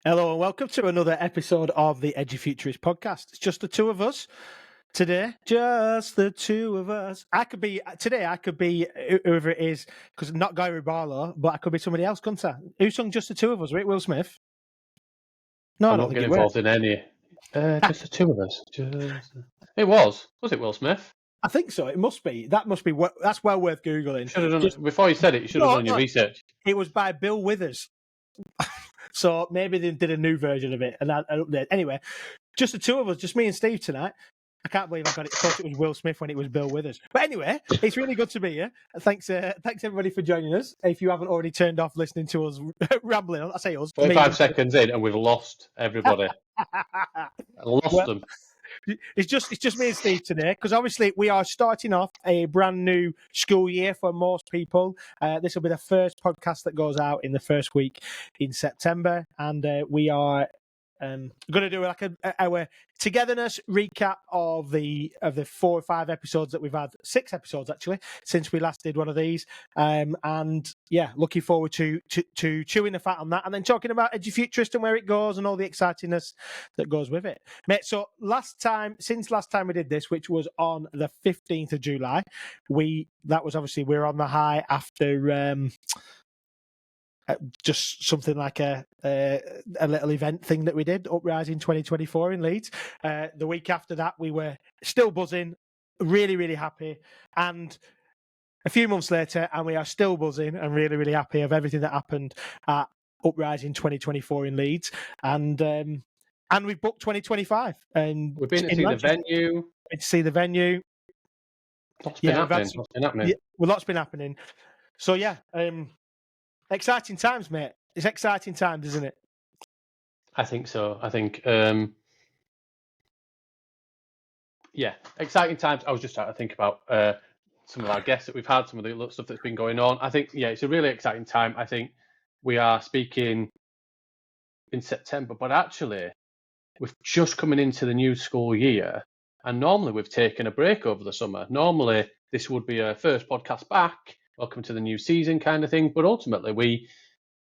Hello and welcome to another episode of the Edufuturists podcast. It's just the two of us today. Just the two of us. I could be whoever it is, because not Guy Barlow, but I could be somebody else, couldn't I? Who sung Just the Two of Us? Right, Will Smith? No, I'm not getting involved in any. Just the two of us. It was it Will Smith? I think so. It must be. That must be. That's well worth googling. Should have done before you said it. You should have done your research. It was by Bill Withers. So maybe they did a new version of it and an update. Anyway, just the two of us, just me and Steve tonight. I can't believe I got it. I thought it was Will Smith when it was Bill Withers. But anyway, it's really good to be here. Thanks everybody for joining us. If you haven't already turned off listening to us rambling on, I say us. 45 seconds in and we've lost everybody. Them. It's just me and Steve today, because obviously we are starting off a brand new school year for most people. This will be the first podcast that goes out in the first week in September, and we are going to do like our togetherness recap of the 4 or 5 episodes that we've had, 6 episodes actually since we last did one of these, and yeah, looking forward to chewing the fat on that, and then talking about Edufuturists and where it goes and all the excitingness that goes with it, mate. So since last time we did this, which was on the 15th of July, we're on the high after just something like a little event thing that we did, Uprising 2024 in Leeds. The week after that, we were still buzzing, really, really happy. And a few months later, and we are still buzzing and really, really happy of everything that happened at Uprising 2024 in Leeds. And we've booked 2025. And we've been to see the venue. Lots been happening. Yeah, well, lots been happening. So yeah, exciting times, mate. It's exciting times, isn't it? I think so. I think, exciting times. I was just trying to think about some of our guests that we've had, some of the stuff that's been going on. I think, it's a really exciting time. I think we are speaking in September, but actually we're just coming into the new school year, and normally we've taken a break over the summer. Normally this would be a first podcast back, welcome to the new season kind of thing, but ultimately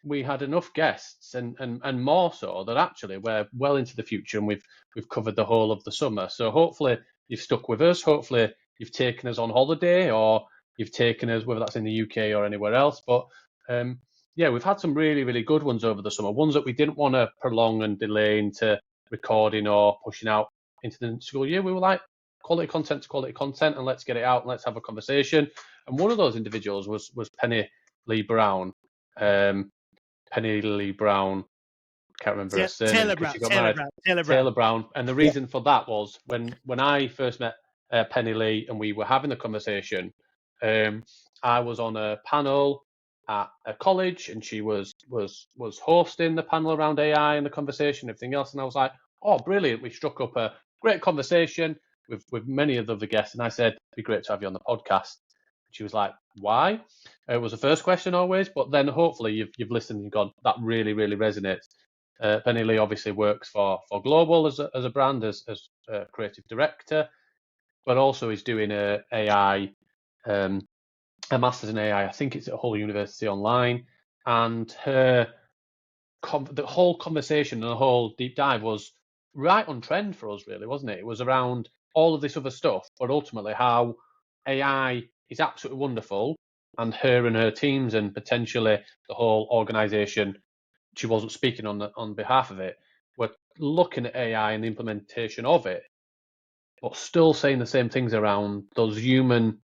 we had enough guests and more so that actually we're well into the future, and we've covered the whole of the summer. So hopefully you've stuck with us, hopefully you've taken us on holiday, or you've taken us, whether that's in the UK or anywhere else. But we've had some really, really good ones over the summer, ones that we didn't want to prolong and delay into recording or pushing out into the school year. We were like, quality content to quality content, and let's get it out and let's have a conversation. And one of those individuals was Penny Lee Brown. Penny Lee Brown, can't remember her surname. Taylor Brown. And the reason for that was when I first met Penny Lee and we were having the conversation, I was on a panel at a college, and she was hosting the panel around AI and the conversation, everything else. And I was like, oh, brilliant. We struck up a great conversation with many of the other guests. And I said, it'd be great to have you on the podcast. She was like, why? It was the first question always, but then hopefully you've listened and gone, that really, really resonates. Penny Lee obviously works for Global as a brand, as a creative director, but also is doing a master's in AI. I think it's at Hull University Online. And the whole conversation and the whole deep dive was right on trend for us, really, wasn't it? It was around all of this other stuff, but ultimately how AI is absolutely wonderful, and her teams and potentially the whole organisation, she wasn't speaking on behalf of it, were looking at AI and the implementation of it, but still saying the same things around those human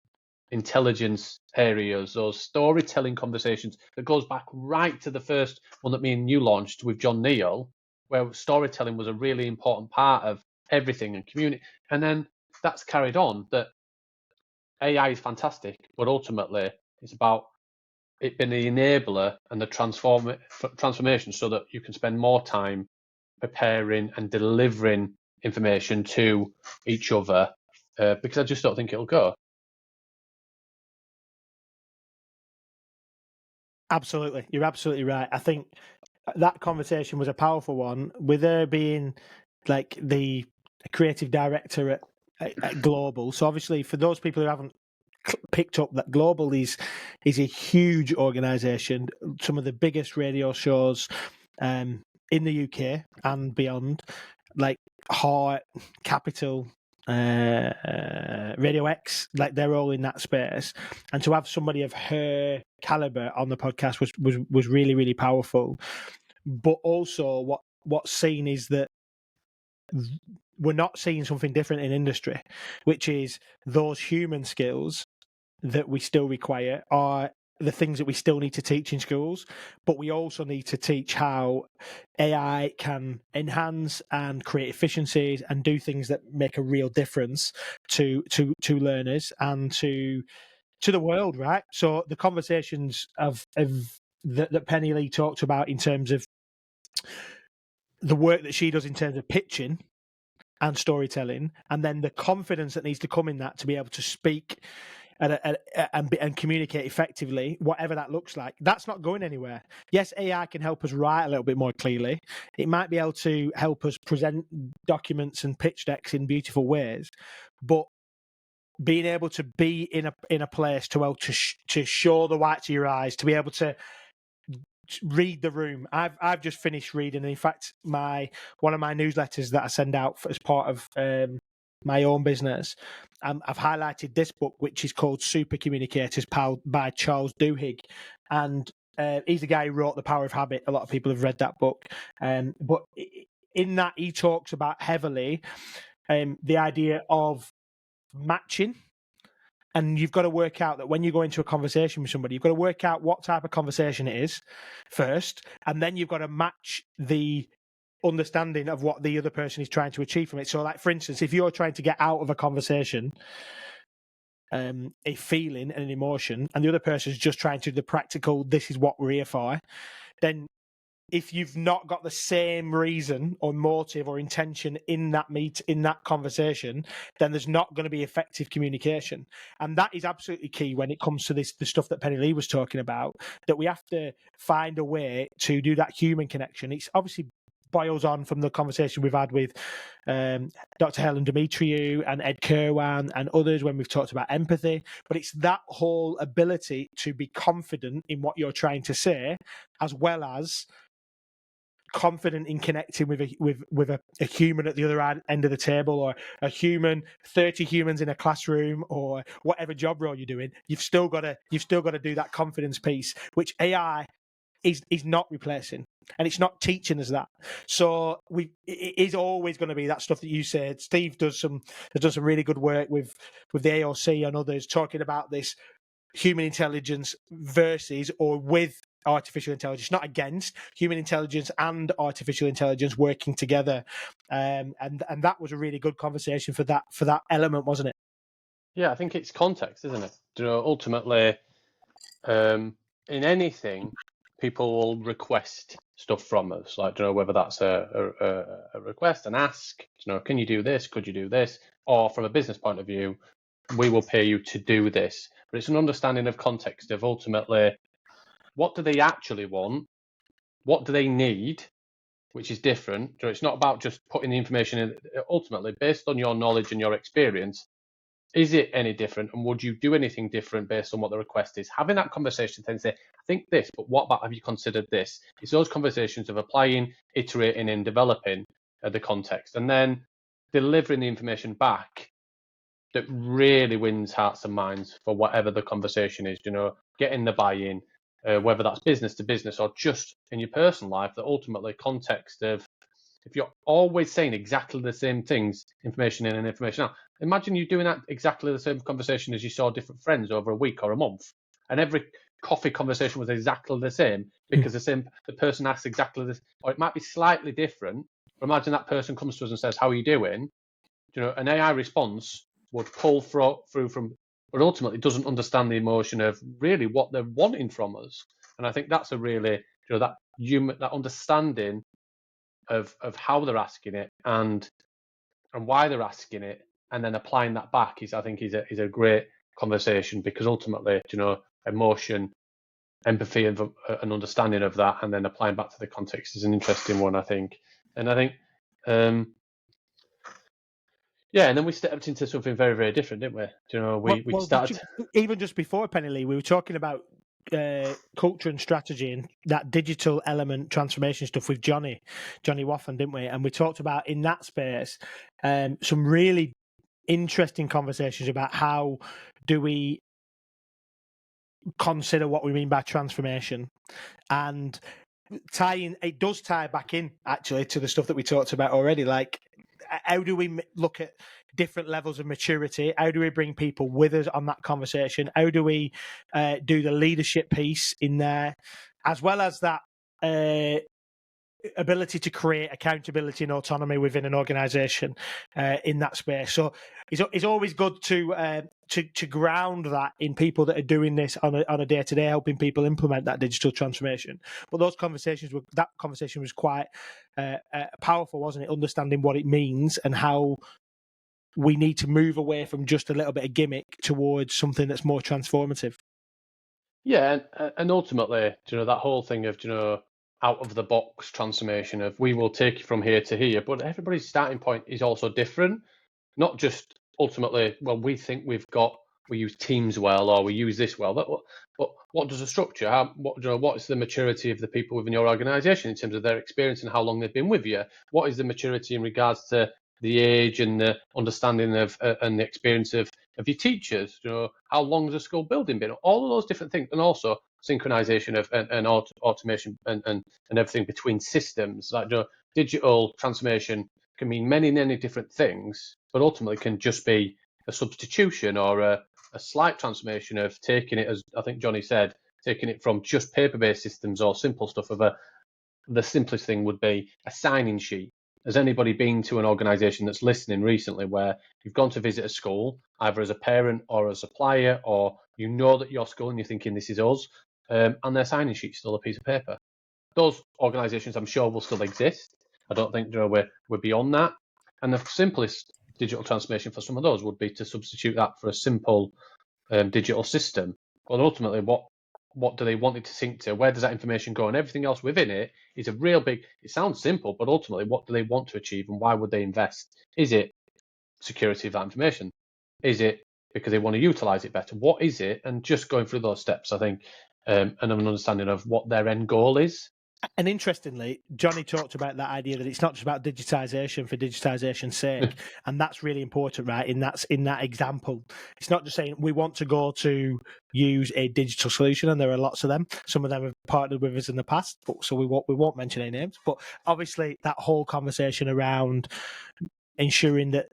intelligence areas, those storytelling conversations that goes back right to the first one that me and you launched with John Neal, where storytelling was a really important part of everything and community. And then that's carried on, that AI is fantastic, but ultimately it's about it being the enabler and the transformation so that you can spend more time preparing and delivering information to each other, because I just don't think it'll go. Absolutely. You're absolutely right. I think that conversation was a powerful one, with her being like the creative director at Global. So obviously, for those people who haven't picked up, that Global is a huge organisation, some of the biggest radio shows in the UK and beyond, like Heart, Capital, Radio X, like they're all in that space, and to have somebody of her caliber on the podcast was really, really powerful. But also, what's seen is that we're not seeing something different in industry, which is those human skills that we still require are the things that we still need to teach in schools, but we also need to teach how AI can enhance and create efficiencies and do things that make a real difference to learners and to the world, right? So the conversations of that Penny Lee talked about in terms of the work that she does in terms of pitching and storytelling, and then the confidence that needs to come in that to be able to speak and communicate effectively, whatever that looks like, that's not going anywhere. Yes, AI can help us write a little bit more clearly. It might be able to help us present documents and pitch decks in beautiful ways, but being able to be in a place to show the whites of your eyes, to be able to read the room. I've just finished reading. In fact, one of my newsletters that I send out as part of my own business, I've highlighted this book, which is called Super Communicators by Charles Duhigg, and he's the guy who wrote The Power of Habit. A lot of people have read that book, but in that he talks about heavily the idea of matching. And you've got to work out that when you go into a conversation with somebody, you've got to work out what type of conversation it is first, and then you've got to match the understanding of what the other person is trying to achieve from it. So, like, for instance, if you're trying to get out of a conversation a feeling and an emotion, and the other person is just trying to do the practical, this is what we're here for, then if you've not got the same reason or motive or intention in that conversation, then there's not going to be effective communication. And that is absolutely key when it comes to the stuff that Penny Lee was talking about, that we have to find a way to do that human connection. It's obviously boils on from the conversation we've had with Dr. Helen Demetriou and Ed Kirwan and others when we've talked about empathy. But it's that whole ability to be confident in what you're trying to say, as well as confident in connecting with a human at the other end of the table, or a human, 30 humans in a classroom, or whatever job role you're doing. You've still got to do that confidence piece, which AI is not replacing, and it's not teaching us that. So it is always going to be that stuff that you said. Steve has done some really good work with the AOC and others talking about this human intelligence versus or with artificial intelligence, not against human intelligence and artificial intelligence working together, and that was a really good conversation for that element, wasn't it? Yeah, I think it's context, isn't it? Ultimately, in anything, people will request stuff from us, like whether that's a request, an ask. Can you do this? Could you do this? Or from a business point of view, we will pay you to do this. But it's an understanding of context of ultimately, what do they actually want? What do they need? Which is different. It's not about just putting the information in. Ultimately, based on your knowledge and your experience, is it any different? And would you do anything different based on what the request is? Having that conversation, then say, I think this, but what about, have you considered this? It's those conversations of applying, iterating, and developing the context, and then delivering the information back that really wins hearts and minds for whatever the conversation is. Getting the buy-in, whether that's business to business or just in your personal life. That ultimately context of, if you're always saying exactly the same things, information in and information out, imagine you doing that exactly the same conversation as you saw different friends over a week or a month, and every coffee conversation was exactly the same because the person asks exactly this, or it might be slightly different. But imagine that person comes to us and says, "How are you doing?" An AI response would pull through from, but ultimately doesn't understand the emotion of really what they're wanting from us. And I think that's a really, that human, that understanding of how they're asking it and why they're asking it, and then applying that back is a great conversation, because ultimately, emotion, empathy, and an understanding of that, and then applying back to the context is an interesting one, I think. And I think, yeah, and then we stepped into something very, very different, didn't we? We started even just before Penny Lee, we were talking about culture and strategy and that digital element transformation stuff with Johnny Waffen, didn't we? And we talked about in that space some really interesting conversations about how do we consider what we mean by transformation, and it does tie back in actually to the stuff that we talked about already. Like, how do we look at different levels of maturity? How do we bring people with us on that conversation? How do we do the leadership piece in there, as well as that ability to create accountability and autonomy within an organization in that space? So it's always good to ground that in people that are doing this on a day-to-day, helping people implement that digital transformation. But that conversation was quite powerful, wasn't it? Understanding what it means and how we need to move away from just a little bit of gimmick towards something that's more transformative. Yeah, and ultimately, that whole thing of, out of the box transformation of we will take you from here to here, but everybody's starting point is also different. Not just ultimately, well, we think we use Teams well, or we use this well. But what does the structure? What is the maturity of the people within your organisation in terms of their experience and how long they've been with you? What is the maturity in regards to the age and the understanding of and the experience of your teachers? How long has the school building been? All of those different things, and also synchronization of and automation and everything between systems. Like digital transformation can mean many different things, but ultimately can just be a substitution or a slight transformation of taking it, as I think Johnny said, taking it from just paper-based systems or simple stuff the simplest thing would be a sign-in sheet. Has anybody been to an organisation that's listening recently where you've gone to visit a school, either as a parent or a supplier, or you know that your school and you're thinking this is us, and their sign-in sheet's still a piece of paper? Those organisations, I'm sure, will still exist. I don't think we're beyond that. And the simplest digital transformation for some of those would be to substitute that for a simple digital system. Well, ultimately, what do they want it to sync to? Where does that information go? And everything else within it is a real big, it sounds simple, but ultimately, what do they want to achieve and why would they invest? Is it security of that information? Is it because they want to utilize it better? What is it? And just going through those steps, I think, and an understanding of what their end goal is. And interestingly, Johnny talked about that idea that it's not just about digitization for digitization's sake, and that's really important, right? In that example, it's not just saying we want to go to use a digital solution, and there are lots of them. Some of them have partnered with us in the past, so we won't mention any names. But obviously, that whole conversation around ensuring that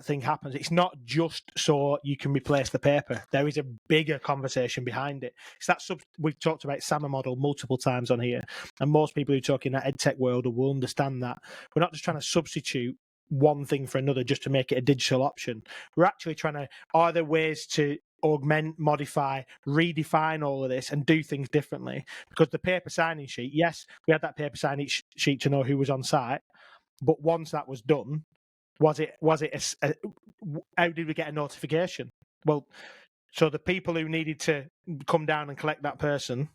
thing happens. It's not just so you can replace the paper. There is a bigger conversation behind it. It's that we've talked about SAMA model multiple times on here, and most people who talk in that edtech world will understand that we're not just trying to substitute one thing for another just to make it a digital option. We're actually trying to, are there ways to augment, modify, redefine all of this and do things differently? Because the paper signing sheet, yes, we had that paper signing sheet to know who was on site, but once that was done, was it how did we get a notification? Well, so the people who needed to come down and collect that person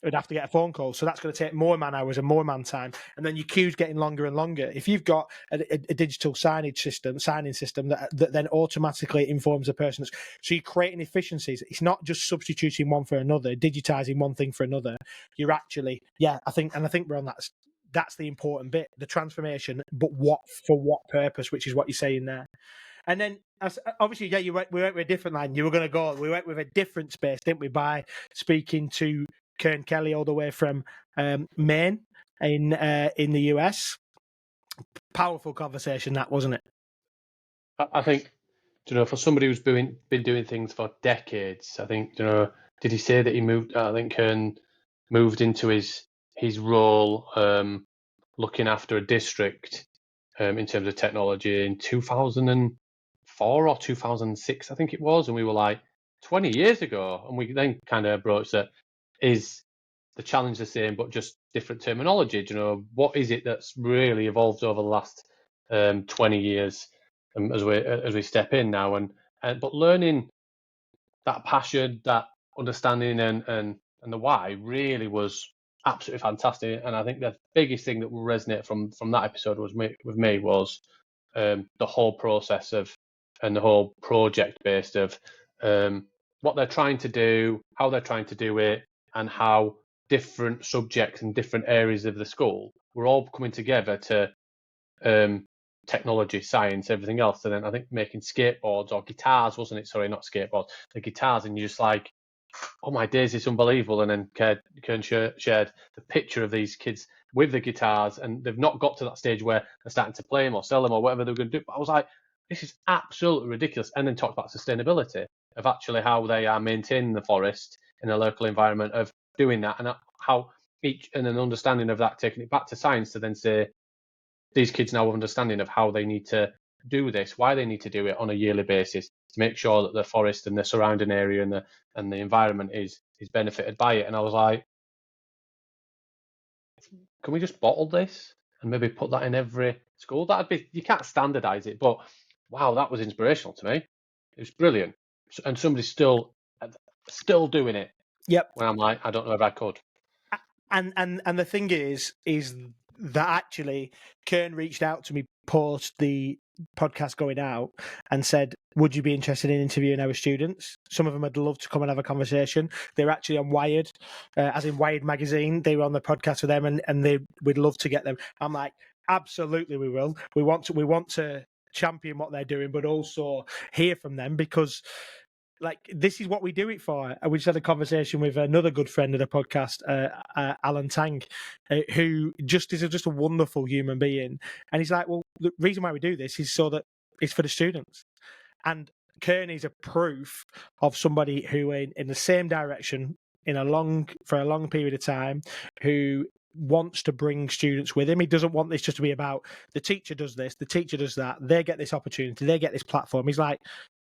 would have to get a phone call. So that's going to take more man hours and more man time. And then your queue's getting longer and longer. If you've got a digital signing system that then automatically informs a person. So you're creating efficiencies. It's not just substituting one for another, digitizing one thing for another. You're actually, I think we're on that. That's the important bit, the transformation, but for what purpose, which is what you're saying there. And then, obviously, we went with a different line. We went with a different space, didn't we, by speaking to Kern Kelly all the way from Maine in the US. Powerful conversation, that, wasn't it? I think, for somebody who's been doing things for decades, I think, did he say that he moved? I think Kern moved into his role looking after a district in terms of technology in 2004 or 2006, I think it was, and we were like 20 years ago, and we then kind of broached that, is the challenge the same but just different terminology? What is it that's really evolved over the last 20 years as we step in now, and but learning that passion, that understanding and the why really was absolutely fantastic. And I think the biggest thing that will resonate from that episode was with me was the whole process of and the whole project based of what they're trying to do, how they're trying to do it, and how different subjects and different areas of the school were all coming together to technology, science, everything else. And then I think making skateboards or guitars, wasn't it? Sorry, not skateboards, the guitars. And you're just like, oh my days, it's unbelievable. And then Kern shared the picture of these kids with the guitars, and they've not got to that stage where they're starting to play them or sell them or whatever they're going to do. But I was like, this is absolutely ridiculous. And then talked about sustainability of actually how they are maintaining the forest in a local environment, of doing that, and how each, and an understanding of that, taking it back to science to then say, these kids now have understanding of how they need to do this, why they need to do it on a yearly basis to make sure that the forest and the surrounding area and the environment is benefited by it. And I was like, can we just bottle this and maybe put that in every school? That'd be, you can't standardize it, but wow, that was inspirational to me. It was brilliant. And somebody's still doing it. Yep. When I'm like, I don't know if I could. And the thing is that actually Kern reached out to me post the podcast going out and said, would you be interested in interviewing our students? Some of them would love to come and have a conversation. They're actually on Wired, as in Wired magazine. They were on the podcast with them, and we'd love to get them. I'm like, absolutely, we will. We want to champion what they're doing, but also hear from them, because like, this is what we do it for. And we just had a conversation with another good friend of the podcast, Alan Tang, who just is just a wonderful human being. And he's like, well, the reason why we do this is so that it's for the students. And Kearney's a proof of somebody who, in the same direction, for a long period of time, who wants to bring students with him. He doesn't want this just to be about the teacher does this, the teacher does that, they get this opportunity, they get this platform. He's like,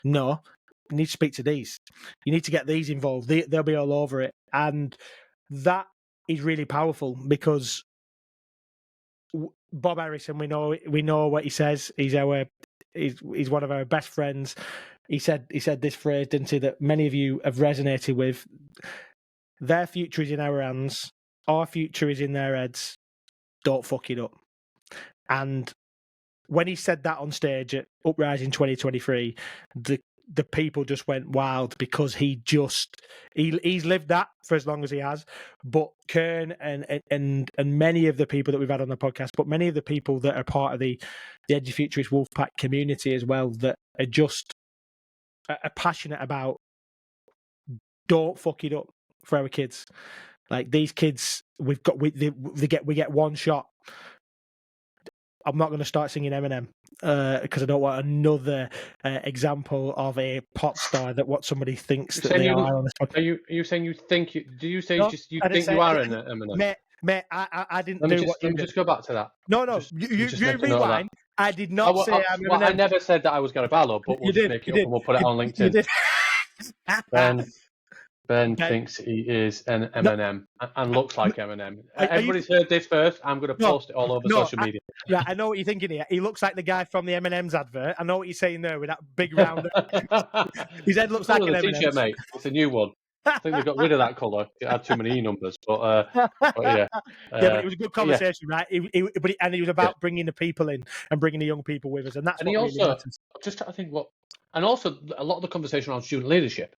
no, you need to speak to these. You need to get these involved. They'll be all over it. And that is really powerful, because Bob Harrison, we know what he says. He's one of our best friends. He said this phrase, didn't he, that many of you have resonated with. Their future is in our hands. Our future is in their heads. Don't fuck it up. And when he said that on stage at Uprising 2023, the people just went wild, because he's lived that for as long as he has. But Kern and many of the people that we've had on the podcast, but many of the people that are part of the Edufuturist Wolfpack community as well, that are just are passionate about, don't fuck it up for our kids. Like, these kids, we get one shot. I'm not going to start singing Eminem, because I don't want another example of a pop star that what somebody thinks that they are on this podcast. Are you saying you think? Do you say no, you think you are an Eminem? Mate, I didn't do what you did. Just go back to that. No, you rewind. I did not say I'm Eminem. I never said that I was Gary Barlow, but we'll just make it up and we'll put it on LinkedIn. You did. Ben thinks he is an Eminem and looks like Eminem. Everybody's heard this first. I'm going to post it all over social media. Yeah, I know what you're thinking here. He looks like the guy from the M&M's advert. I know what you're saying there with that big round. His head looks like an M&M's. T-shirt, mate. It's a new one. I think they got rid of that colour. It had too many E numbers, but yeah. Yeah, but it was a good conversation, right? And he was about bringing the people in and bringing the young people with us, and that's what really matters. Just trying to think and also a lot of the conversation around student leadership.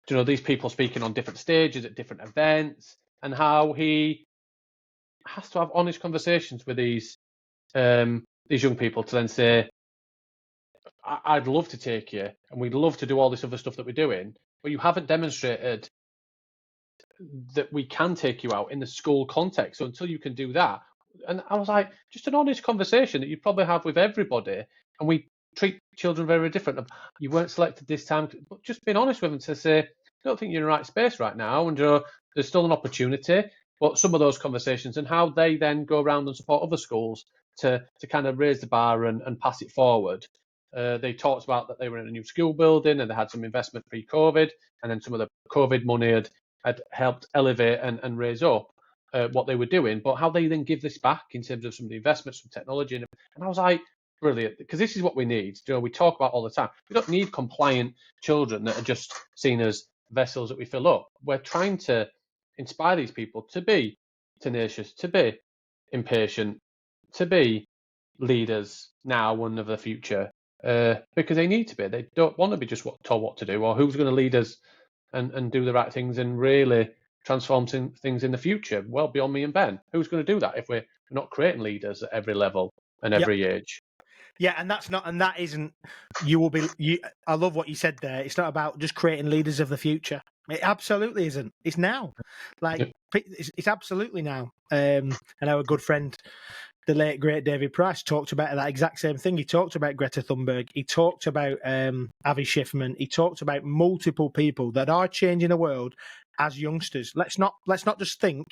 You know, these people speaking on different stages at different events, and how he has to have honest conversations with these young people to then say, I'd love to take you, and we'd love to do all this other stuff that we're doing, but you haven't demonstrated that we can take you out in the school context. So until you can do that, and I was like, just an honest conversation that you'd probably have with everybody, and we treat children very different. You weren't selected this time, but just being honest with them to say, I don't think you're in the right space right now, and there's still an opportunity. But some of those conversations and how they then go around and support other schools to kind of raise the bar and pass it forward. They talked about that they were in a new school building and they had some investment pre-COVID, and then some of the COVID money had helped elevate and raise up what they were doing, but how they then give this back in terms of some of the investments, some technology. And I was like, brilliant, because this is what we need. We talk about all the time. We don't need compliant children that are just seen as vessels that we fill up. We're trying to inspire these people to be tenacious, to be impatient, to be leaders now and of the future, because they need to be. They don't want to be just told what to do or who's going to lead us and do the right things and really transform things in the future, well beyond me and Ben. Who's going to do that if we're not creating leaders at every level and every age? Yeah, and that isn't. You will be. I love what you said there. It's not about just creating leaders of the future. It absolutely isn't. It's now. Like it's absolutely now. And our good friend, the late great David Price, talked about that exact same thing. He talked about Greta Thunberg. He talked about Avi Schiffman. He talked about multiple people that are changing the world as youngsters. Let's not just think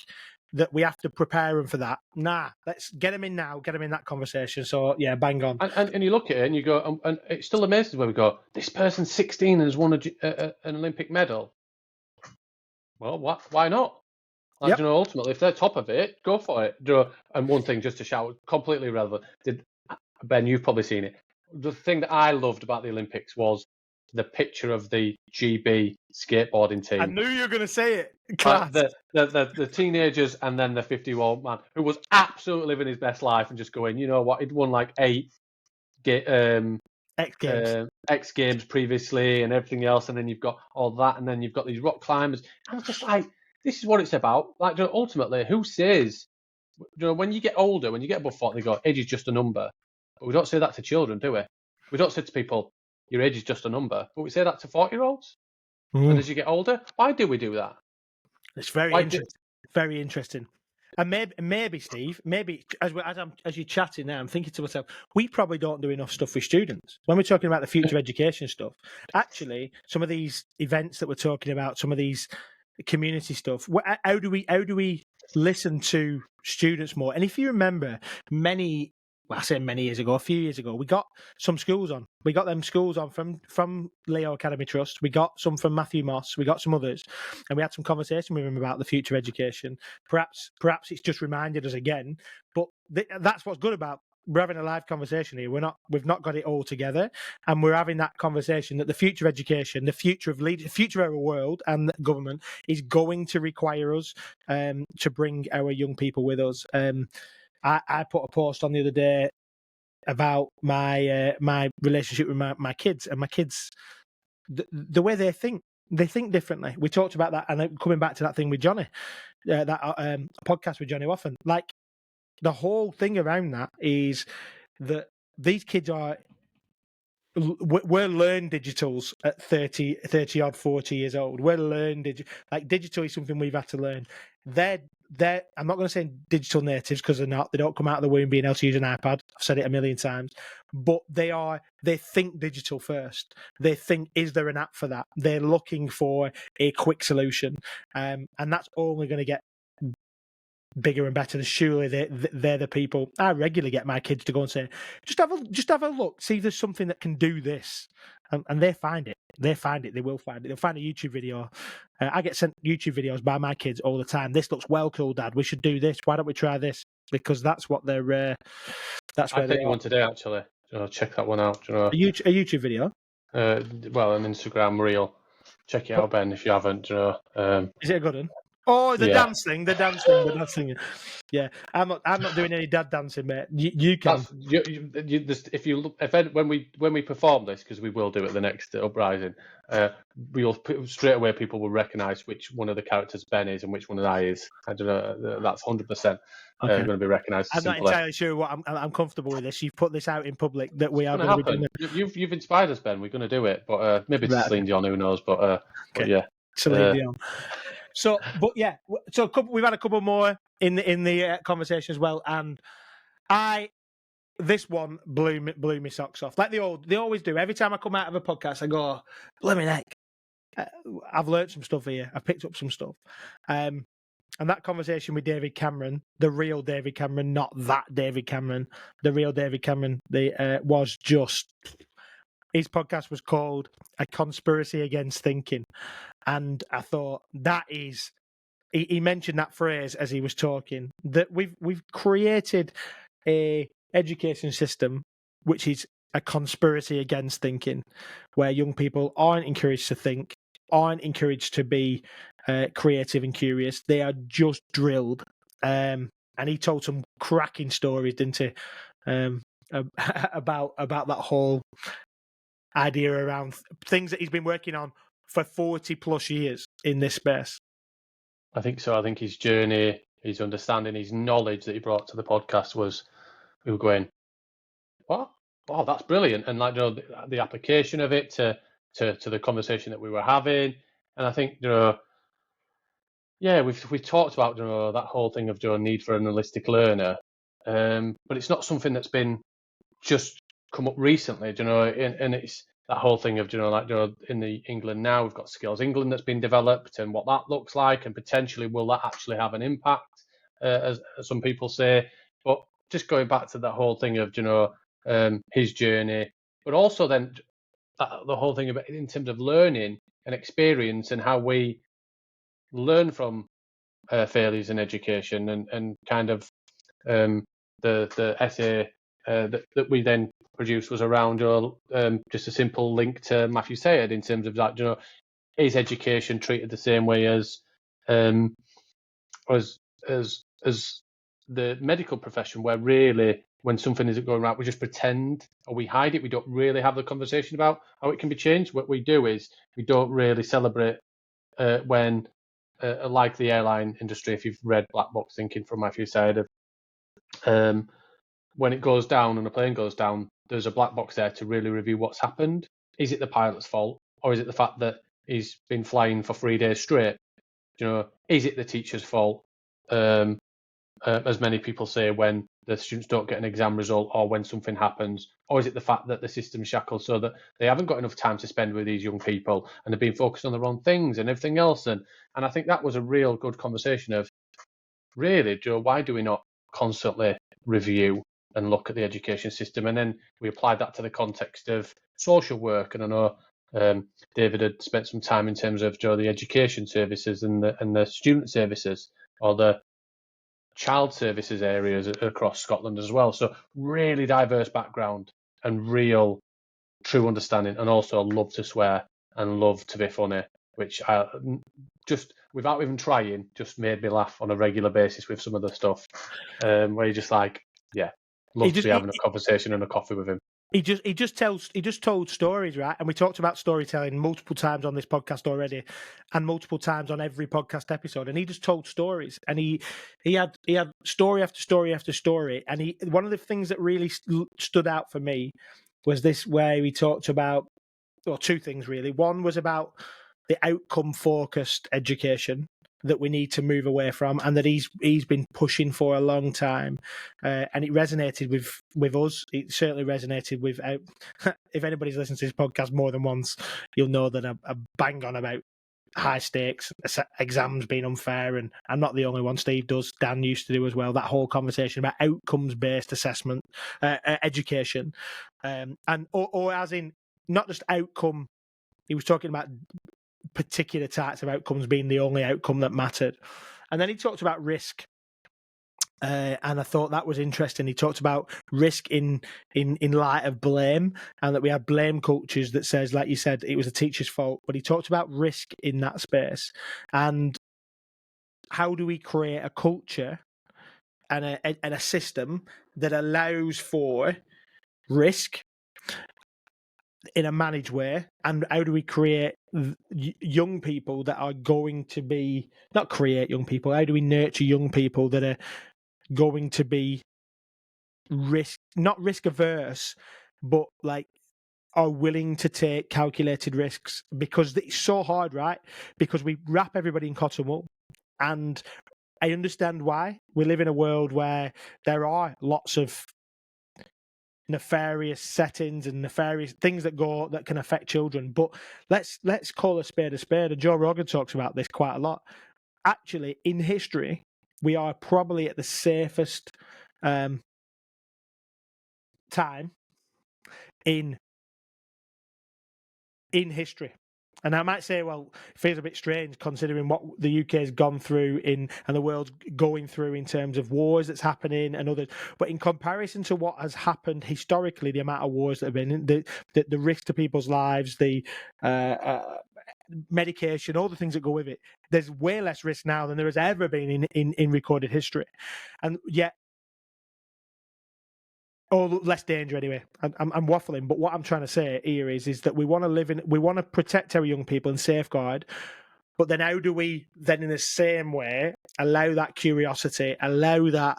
that we have to prepare them for that. Nah, let's get them in now, get them in that conversation. So, yeah, bang on. And you look at it and you go, and it still amazes where we go, this person's 16 and has won an Olympic medal. Well, why not? Like, ultimately, if they're top of it, go for it. And one thing, just to shout, completely irrelevant. Ben, you've probably seen it. The thing that I loved about the Olympics was the picture of the GB skateboarding team. I knew you were going to say it. Class. The teenagers and then the 50-year-old man who was absolutely living his best life and just going, you know what, he'd won like 8 X Games previously and everything else, and then you've got all that, and then you've got these rock climbers. I was just like, this is what it's about. Like, ultimately, who says, when you get older, when you get above 40, they go, age is just a number. But we don't say that to children, do we? We don't say to people, your age is just a number. But we say that to 40-year-olds. And as you get older, why do we do that? It's very interesting. Very interesting. And maybe Steve, as you're chatting now, I'm thinking to myself, we probably don't do enough stuff with students when we're talking about the future education stuff. Actually, some of these events that we're talking about, some of these community stuff, how do we listen to students more? And if you remember, I say many years ago, a few years ago, we got some schools on. We got them schools on from Leo Academy Trust. We got some from Matthew Moss. We got some others. And we had some conversation with him about the future education. Perhaps it's just reminded us again. But that's what's good about we're having a live conversation here. We've not got it all together. And we're having that conversation that the future education, the future of the future of our world and government is going to require us to bring our young people with us. I put a post on the other day about my relationship with my kids, and my kids, the way they think differently. We talked about that, and then coming back to that thing with Johnny, that podcast with Johnny Waffen. Like, the whole thing around that is that these kids we're learned digitals at 30 odd 40 years old. We're learned digital is something we've had to learn. They're I'm not going to say digital natives because they're not. They don't come out of the womb being able to use an iPad. I've said it a million times. But they think digital first. They think, is there an app for that? They're looking for a quick solution. And that's only going to get bigger and better. Surely they're the people. I regularly get my kids to go and say, just have a look, see if there's something that can do this, and they find it. They will find it. They'll find a YouTube video. I get sent YouTube videos by my kids all the time. This looks well cool, Dad. We should do this. Why don't we try this? Because that's what they're. That's where I think you one today, actually. Check that one out. A YouTube video. Well, an Instagram reel. Check it out, Ben, if you haven't. Is it a good one? Oh, the dance thing. Yeah, I'm not doing any dad dancing, mate. You can. When we perform this, because we will do it the next uprising, straight away people will recognise which one of the characters Ben is and which one of I is. I don't know. That's 100% going to be recognised. I'm not entirely sure what I'm comfortable with this. You've put this out in public that we are going to be doing it. You've inspired us, Ben. We're going to do it, but maybe it's Celine Dion. Who knows? But yeah, Celine Dion. So, but yeah, we've had a couple more in the conversation as well, and this one blew me socks off, like they always do. Every time I come out of a podcast, I go, "Blimey neck, I've learned some stuff here. I've picked up some stuff." And that conversation with David Cameron, the real David Cameron, not that David Cameron, the real David Cameron, was just. His podcast was called A Conspiracy Against Thinking. And I thought that is, he mentioned that phrase as he was talking, that we've created a education system which is a conspiracy against thinking, where young people aren't encouraged to think, aren't encouraged to be creative and curious. They are just drilled. And he told some cracking stories, didn't he, about that whole idea around things that he's been working on for 40 plus years in this space. I think so. I think his journey, his understanding, his knowledge that he brought to the podcast was, we were going, what? Oh, that's brilliant. And like, the application of it to the conversation that we were having. And I think, we've talked about, that whole thing of need for an holistic learner. But it's not something that's been just come up recently, and it's that whole thing of, in the England now, we've got Skills England that's been developed and what that looks like, and potentially will that actually have an impact, as some people say. But just going back to that whole thing of, his journey, but also then the whole thing about in terms of learning and experience and how we learn from failures in education, and kind of the essay that we then produced was around just a simple link to Matthew Sayed in terms of that, is education treated the same way as the medical profession, where really when something isn't going right, we just pretend or we hide it. We don't really have the conversation about how it can be changed. What we do is we don't really celebrate when, like the airline industry, if you've read Black Box Thinking from Matthew Sayed, when it goes down and a plane goes down, there's a black box there to really review what's happened. Is it the pilot's fault, or is it the fact that he's been flying for 3 days straight? Is it the teacher's fault? As many people say, when the students don't get an exam result or when something happens, or is it the fact that the system's shackled so that they haven't got enough time to spend with these young people and they're being focused on the wrong things and everything else? And I think that was a real good conversation of, really, Joe, why do we not constantly review and look at the education system? And then we applied that to the context of social work. And I know David had spent some time in terms of the education services and the student services, or the child services areas across Scotland as well. So really diverse background and real true understanding, and also love to swear and love to be funny, which I just, without even trying, just made me laugh on a regular basis with some of the stuff, where you're just like, love to be having a conversation and a coffee with him. He just told stories, right? And we talked about storytelling multiple times on this podcast already, and multiple times on every podcast episode. And he just told stories, and he had story after story after story. And one of the things that really stood out for me was this, where he talked about, well, two things really. One was about the outcome focused education that we need to move away from, and that he's been pushing for a long time, and it resonated with us. It certainly resonated with. If anybody's listened to this podcast more than once, you'll know that I bang on about high stakes exams being unfair, and I'm not the only one. Steve does, Dan used to do as well. That whole conversation about outcomes based assessment, education, and or as in not just outcome. He was talking about particular types of outcomes being the only outcome that mattered. And then he talked about risk. And I thought that was interesting. He talked about risk in light of blame, and that we have blame cultures that says, like you said, it was a teacher's fault. But he talked about risk in that space, and how do we create a culture and a system that allows for risk in a managed way, and how do we create young people that are going to be, not create young people, how do we nurture young people that are going to be not risk averse, but like are willing to take calculated risks? Because it's so hard, right? Because we wrap everybody in cotton wool, and I understand why. We live in a world where there are lots of nefarious settings and nefarious things that can affect children, but let's call a spade a spade. And Joe Rogan talks about this quite a lot. Actually, in history, we are probably at the safest time in history. And I might say, well, it feels a bit strange considering what the UK has gone through and the world's going through in terms of wars that's happening and others. But in comparison to what has happened historically, the amount of wars that have been, the risk to people's lives, the medication, all the things that go with it, there's way less risk now than there has ever been in recorded history. And yet or less danger anyway. I'm waffling, but what I'm trying to say here is that we want to protect our young people and safeguard. But then how do we then in the same way allow that curiosity, allow that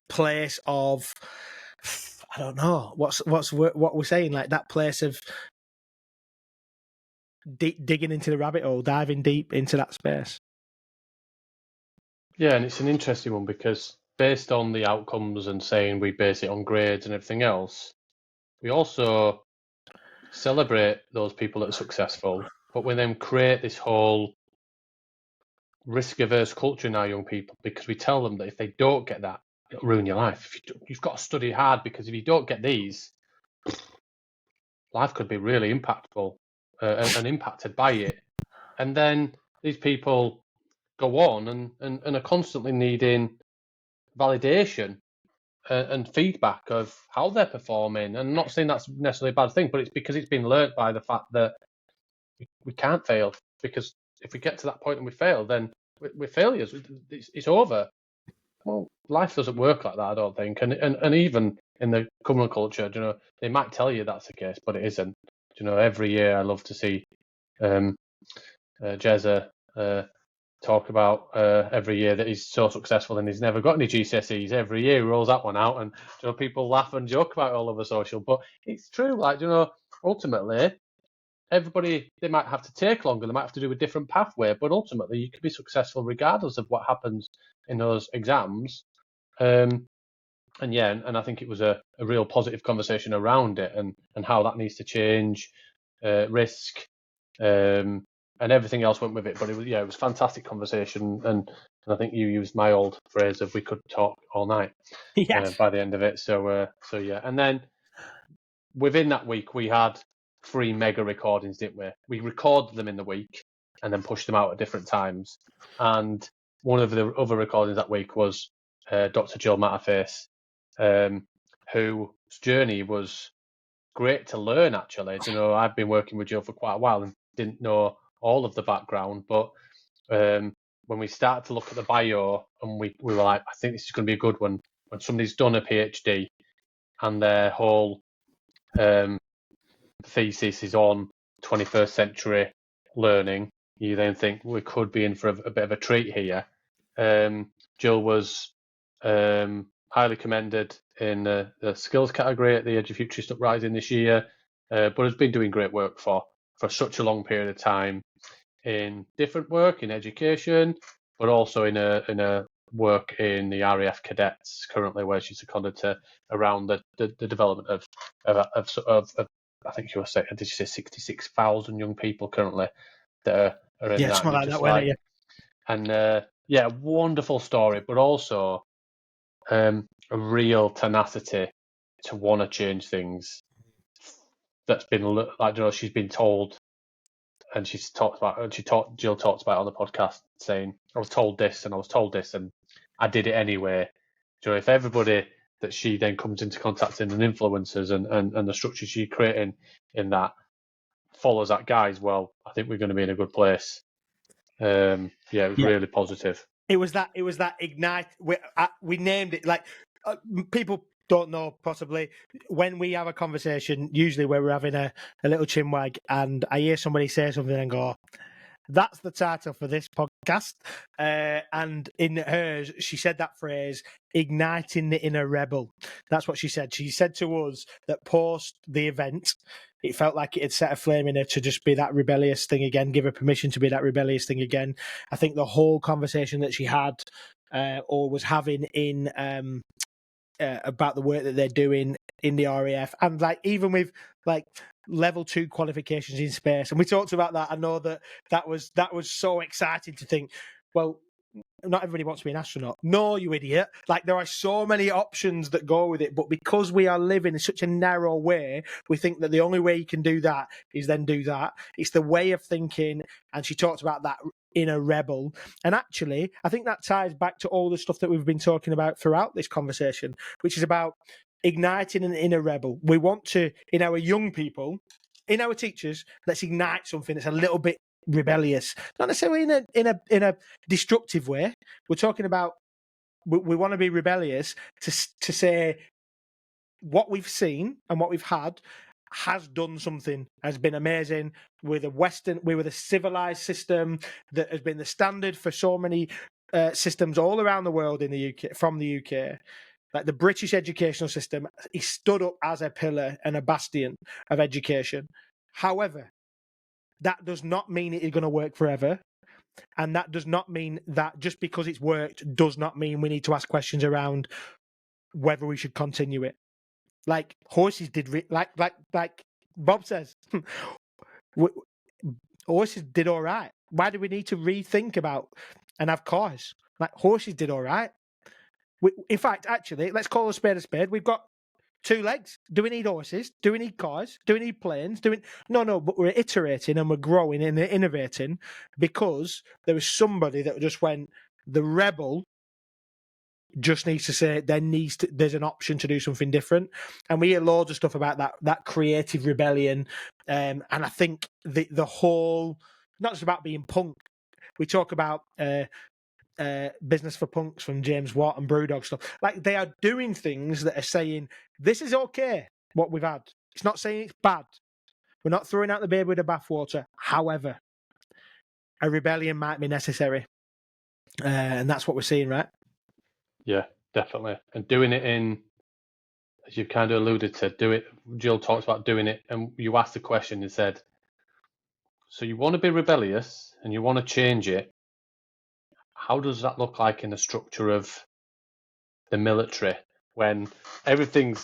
place of, I don't know, what we're saying, like that place of digging into the rabbit hole, diving deep into that space. Yeah, and it's an interesting one because based on the outcomes and saying we base it on grades and everything else, we also celebrate those people that are successful, but we then create this whole risk-averse culture in our young people because we tell them that if they don't get that, it'll ruin your life. You've got to study hard because if you don't get these, life could be really impactful and impacted by it. And then these people go on and are constantly needing validation and feedback of how they're performing. And I'm not saying that's necessarily a bad thing, but it's because it's been learnt by the fact that we can't fail. Because if we get to that point and we fail, then we're failures. It's over. Well, life doesn't work like that, I don't think. And even in the criminal culture, you know, they might tell you that's the case, but it isn't. You know, every year I love to see Jezza talk about every year that he's so successful and he's never got any GCSEs. Every year he rolls that one out, and you know, people laugh and joke about it all over social. But it's true, like, you know, ultimately, everybody, they might have to take longer, they might have to do a different pathway, but ultimately you can be successful regardless of what happens in those exams. And I think it was a real positive conversation around it and how that needs to change, risk, and everything else went with it. But it was fantastic conversation, and I think you used my old phrase of we could talk all night. Yes. By the end of it. So yeah, and then within that week we had 3 mega recordings, didn't we? We recorded them in the week and then pushed them out at different times. And one of the other recordings that week was Dr. Jill Matterface, whose journey was great to learn, actually. You know, I've been working with Jill for quite a while and didn't know all of the background, but when we started to look at the bio and we were like, I think this is going to be a good one. When somebody's done a PhD and their whole thesis is on 21st century learning, you then think we could be in for a bit of a treat here. Jill was highly commended in the skills category at the Edufuturists Uprising this year, but has been doing great work for such a long period of time in different work in education, but also in a work in the RAF cadets currently, where she's seconded to around the development of I think you were saying, did you say 66,000 young people currently that are in that? Something like that, wasn't it? And wonderful story, but also a real tenacity to want to change things. That's been like, you know, she's been told, and Jill talked about it on the podcast, saying, I was told this and I was told this and I did it anyway. You know, if everybody that she then comes into contact with and influencers and the structure she's creating in that follows that guise, well, I think we're going to be in a good place. It was really positive. It was that ignite. We named it, like, people don't know possibly, when we have a conversation, usually where we're having a little chinwag, and I hear somebody say something and go, that's the title for this podcast. And in hers, she said that phrase, igniting the inner rebel. That's what she said. She said to us that post the event, it felt like it had set a flame in her to just be that rebellious thing again, give her permission to be that rebellious thing again. I think the whole conversation that she had or was having in about the work that they're doing in the RAF, and like even with like level 2 qualifications in space, and we talked about that. I know that was so exciting to think, well, not everybody wants to be an astronaut. No, you idiot. Like, there are so many options that go with it, but because we are living in such a narrow way, we think that the only way you can do that is then do that. It's the way of thinking, and she talked about that inner rebel. And actually, I think that ties back to all the stuff that we've been talking about throughout this conversation, which is about igniting an inner rebel. We want to, in our young people, in our teachers, let's ignite something that's a little bit rebellious, not necessarily in a destructive way. We're talking about we want to be rebellious to say what we've seen and what we've had has done something, has been amazing. We're the civilized system that has been the standard for so many systems all around the world in the UK, from the UK. Like the British educational system, is stood up as a pillar and a bastion of education. However, that does not mean it is going to work forever. And that does not mean that just because it's worked does not mean we need to ask questions around whether we should continue it. Like horses did, like Bob says, horses did all right. Why do we need to rethink about and have cars? Like horses did all right. In fact, actually, let's call a spade a spade. We've got 2 legs. Do we need horses? Do we need cars? Do we need planes? No, but we're iterating and we're growing and innovating because there was somebody that just went, the rebel just needs to say there's an option to do something different. And we hear loads of stuff about that creative rebellion. And I think the whole, not just about being punk, we talk about Business for Punks from James Watt and Brewdog stuff. Like they are doing things that are saying this is okay, what we've had. It's not saying it's bad. We're not throwing out the baby with the bathwater. However, a rebellion might be necessary. And that's what we're seeing, right? Yeah, definitely. And doing it in, as you've kind of alluded to, Jill talks about doing it, and you asked the question and said, so you want to be rebellious and you want to change it. How does that look like in the structure of the military when everything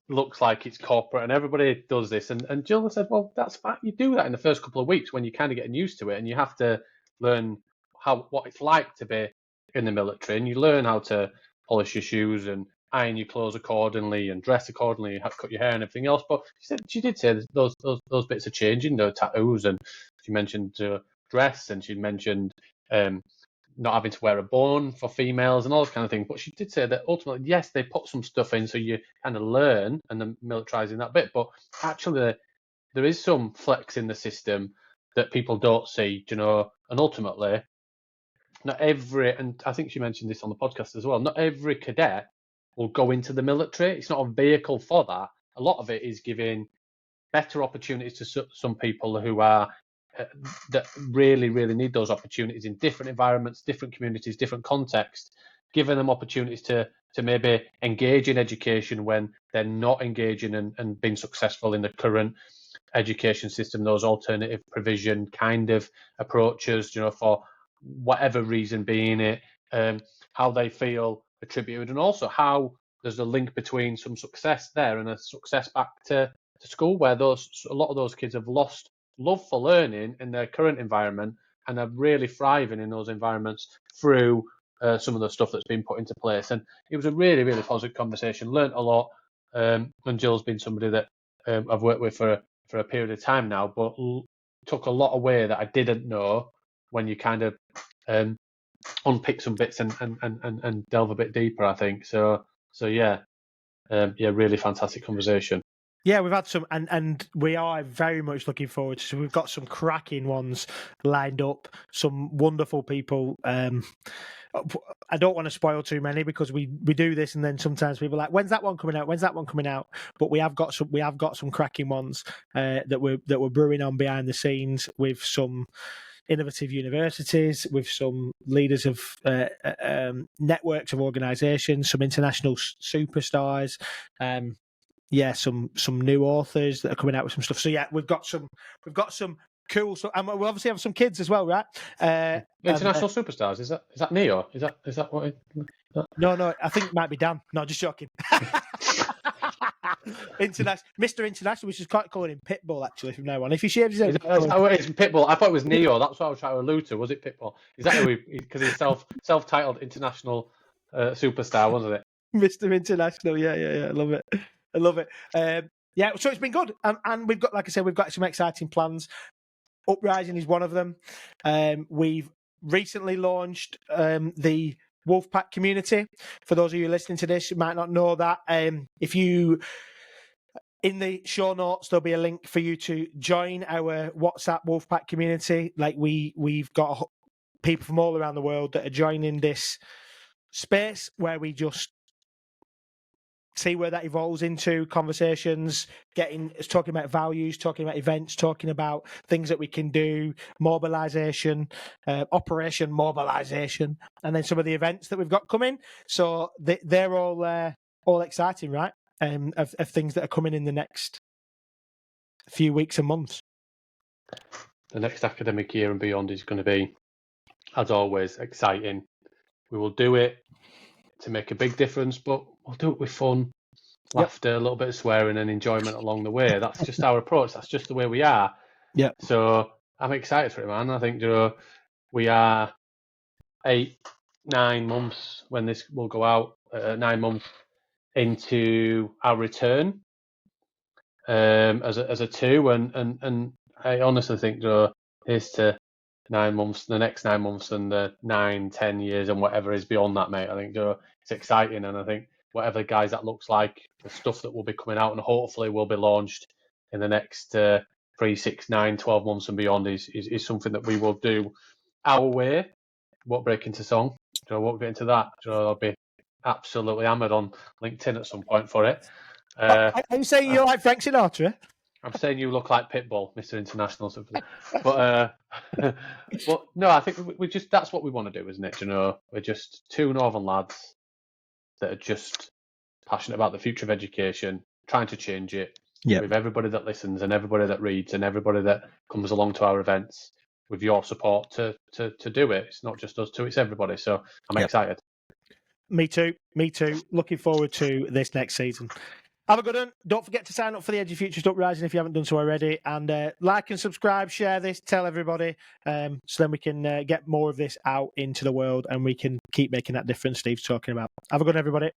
looks like it's corporate and everybody does this? And Jill said, well, that's fine. You do that in the first couple of weeks when you're kind of getting used to it, and you have to learn what it's like to be in the military, and you learn how to polish your shoes and iron your clothes accordingly and dress accordingly, cut your hair and everything else. But she did say those bits are changing, the tattoos, and she mentioned dress, and she mentioned not having to wear a bone for females and all those kind of things. But she did say that ultimately, yes, they put some stuff in so you kind of learn and then militarizing that bit. But actually, there is some flex in the system that people don't see, and ultimately, not every, and I think she mentioned this on the podcast as well, not every cadet will go into the military. It's not a vehicle for that. A lot of it is giving better opportunities to some people who are that really, really need those opportunities in different environments, different communities, different contexts, giving them opportunities to maybe engage in education when they're not engaging and being successful in the current education system, those alternative provision kind of approaches, for whatever reason being it, how they feel attributed, and also how there's a link between some success there and a success back to school, where a lot of those kids have lost love for learning in their current environment and are really thriving in those environments through some of the stuff that's been put into place. And it was a really, really positive conversation. Learned a lot. And Jill's been somebody that I've worked with for a period of time now, but took a lot away that I didn't know when you kind of unpick some bits and delve a bit deeper, I think. So yeah, really fantastic conversation. Yeah, we've had some, and we are very much looking forward to. So we've got some cracking ones lined up. Some wonderful people. I don't want to spoil too many because we do this, and then sometimes people are like, "When's that one coming out? When's that one coming out?" But we have got some cracking ones that we're brewing on behind the scenes with some innovative universities, with some leaders of networks of organisations, some international superstars. Some new authors that are coming out with some stuff. So yeah, we've got some cool stuff, and we'll obviously have some kids as well, right? International superstars, is that Neo? Is that what? No, I think it might be Dan. No, just joking. Mr. International, we should quite call him Pitbull actually from now on. If he shaves his head, it's Pitbull. I thought it was Neo. That's what I was trying to allude to. Was it Pitbull? Is that who? Because he's self-titled international superstar, wasn't it? Mr. International, yeah. I love it. So it's been good, and we've got, like I said, we've got some exciting plans. Uprising is one of them. We've recently launched the Wolfpack community. For those of you listening to this, you might not know that. If you, in the show notes, there'll be a link for you to join our WhatsApp Wolfpack community. Like we've got people from all around the world that are joining this space where we just see where that evolves into, conversations, talking about values, talking about events, talking about things that we can do, mobilisation, operation mobilisation, and then some of the events that we've got coming. So they're all exciting, right? Of things that are coming in the next few weeks and months. The next academic year and beyond is going to be, as always, exciting. We will do it to make a big difference, but we'll do it with fun, laughter, a little bit of swearing and enjoyment along the way. That's just our approach. That's just the way we are. Yeah. So I'm excited for it, man. I think we are 8-9 months when this will go out, 9 months into our return as a two, and I honestly think here's to 9 months, the next 9 months, and the 9-10 years and whatever is beyond that, mate. I think it's exciting, and I think whatever guys that looks like, the stuff that will be coming out and hopefully will be launched in the next 3, 6, 9, 12 months and beyond is something that we will do our way. Won't break into song. Won't get into that. I'll be absolutely hammered on LinkedIn at some point for it. Are you saying you're like Frank Sinatra? I'm saying you look like Pitbull, Mr. International. But no, I think we just, that's what we want to do, isn't it? We're just two Northern lads that are just passionate about the future of education, trying to change it with everybody that listens and everybody that reads and everybody that comes along to our events with your support to do it. It's not just us two, it's everybody. So I'm excited. Me too. Looking forward to this next season. Have a good one. Don't forget to sign up for the Edufuturists Uprising if you haven't done so already. And like and subscribe, share this, tell everybody, so then we can get more of this out into the world and we can keep making that difference Steve's talking about. Have a good one, everybody.